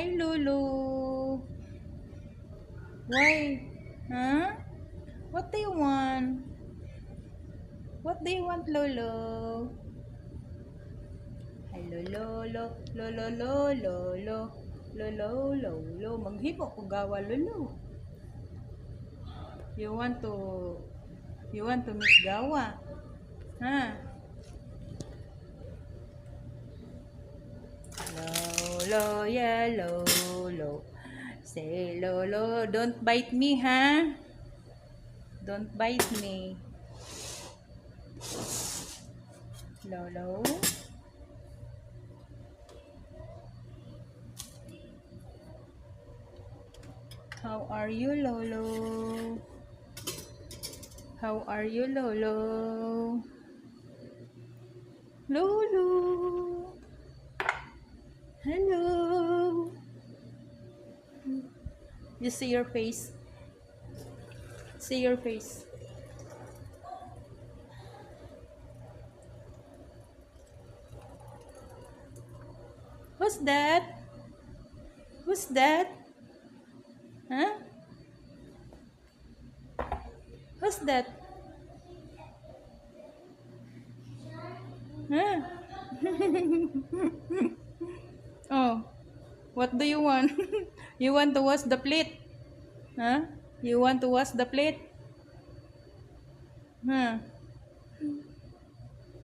Hi, Lulu. Why? Huh? What do you want? What do you want, Lolo? Hi, Lolo. Lolo, Lolo, Lolo. Lolo, Lolo. Maghipo ko gawa, Lolo. You want to meet gawa? Huh? Lolo, yeah, Lolo. Say, Lolo, don't bite me, huh? Don't bite me. Lolo. How are you, Lolo? How are you, Lolo? Lolo. Hello. You see your face. See your face. Who's that? Who's that? Huh? Who's that? Huh? Oh, what do you want? You want to wash the plate? Huh? You want to wash the plate? Huh?